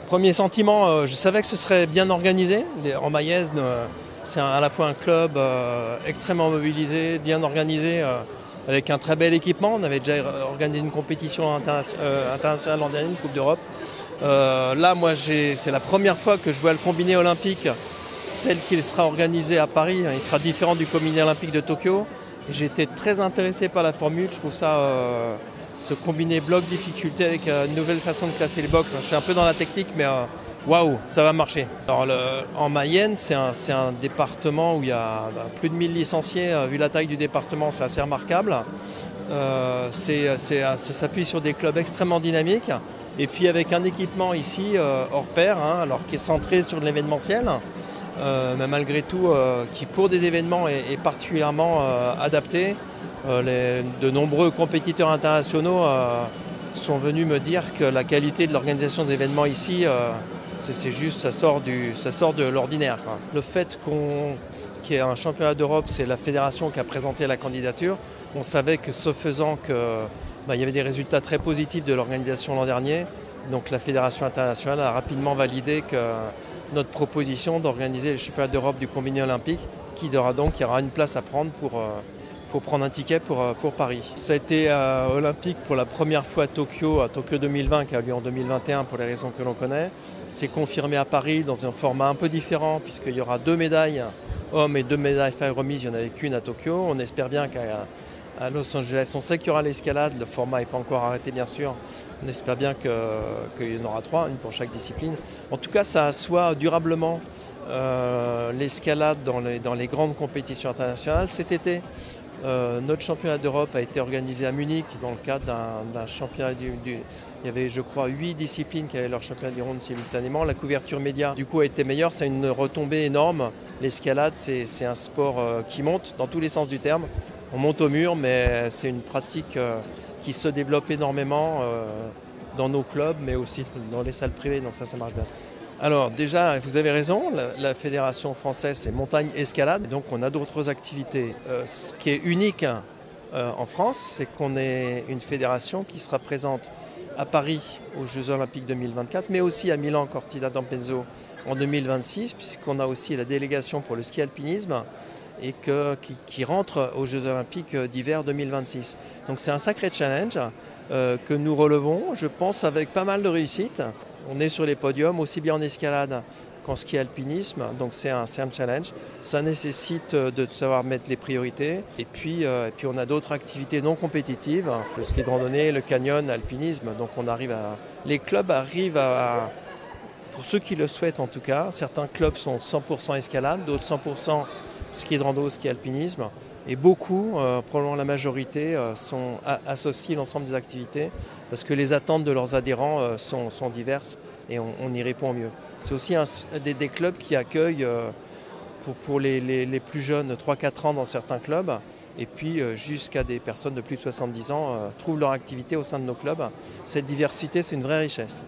Premier sentiment, je savais que ce serait bien organisé. En Mayenne, c'est à la fois un club extrêmement mobilisé, bien organisé, avec un très bel équipement. On avait déjà organisé une compétition internationale l'an dernier, une Coupe d'Europe. Là, moi, c'est la première fois que je vois le combiné olympique tel qu'il sera organisé à Paris. Il sera différent du combiné olympique de Tokyo. J'ai été très intéressé par la formule. Je trouve ça, ce combiné bloc-difficulté avec une nouvelle façon de classer les blocs. Je suis un peu dans la technique, mais waouh, ça va marcher. Alors, en Mayenne, c'est un département où il y a plus de 1000 licenciés. Vu la taille du département, c'est assez remarquable. Ça s'appuie sur des clubs extrêmement dynamiques. Et puis avec un équipement ici hors pair, alors qui est centré sur de l'événementiel, mais malgré tout, qui pour des événements est particulièrement adapté. De nombreux compétiteurs internationaux sont venus me dire que la qualité de l'organisation des événements ici, c'est juste, ça sort de l'ordinaire, quoi. Le fait qu'il y ait un championnat d'Europe, c'est la fédération qui a présenté la candidature. On savait que ce faisant il y avait des résultats très positifs de l'organisation l'an dernier. Donc la fédération internationale a rapidement validé que notre proposition d'organiser le championnat d'Europe du combiné olympique, il y aura une place à prendre pour prendre un ticket pour Paris. Ça a été olympique pour la première fois à Tokyo 2020, qui a eu lieu en 2021 pour les raisons que l'on connaît. C'est confirmé à Paris dans un format un peu différent, puisqu'il y aura 2 médailles hommes et 2 médailles femmes remises. Il n'y en avait qu'une à Tokyo. On espère bien qu'à Los Angeles, on sait qu'il y aura l'escalade. Le format n'est pas encore arrêté, bien sûr. On espère bien qu'il y en aura 3, une pour chaque discipline. En tout cas, ça assoit durablement l'escalade dans les grandes compétitions internationales. Cet été, notre championnat d'Europe a été organisé à Munich dans le cadre d'un championnat il y avait, je crois, 8 disciplines qui avaient leur championnat du monde simultanément. La couverture média, du coup, a été meilleure. C'est une retombée énorme. L'escalade, c'est un sport qui monte dans tous les sens du terme. On monte au mur, mais c'est une pratique qui se développe énormément dans nos clubs, mais aussi dans les salles privées. Donc ça marche bien. Alors déjà, vous avez raison, la fédération française, c'est montagne escalade. Donc on a d'autres activités. Ce qui est unique en France, c'est qu'on est une fédération qui sera présente à Paris aux Jeux Olympiques 2024, mais aussi à Milan Cortina d'Ampezzo en 2026, puisqu'on a aussi la délégation pour le ski alpinisme et qui rentre aux Jeux Olympiques d'hiver 2026. Donc c'est un sacré challenge que nous relevons, je pense, avec pas mal de réussite. On est sur les podiums, aussi bien en escalade qu'en ski alpinisme, donc c'est un challenge. Ça nécessite de savoir mettre les priorités. Et puis on a d'autres activités non compétitives, le ski de randonnée, le canyon, l'alpinisme. Donc les clubs arrivent à, pour ceux qui le souhaitent en tout cas, certains clubs sont 100% escalade, d'autres 100% ski de rando, ski alpinisme. Et beaucoup, probablement la majorité, associent l'ensemble des activités parce que les attentes de leurs adhérents sont diverses et on y répond mieux. C'est aussi des clubs qui accueillent pour les plus jeunes 3-4 ans dans certains clubs et puis jusqu'à des personnes de plus de 70 ans trouvent leur activité au sein de nos clubs. Cette diversité, c'est une vraie richesse.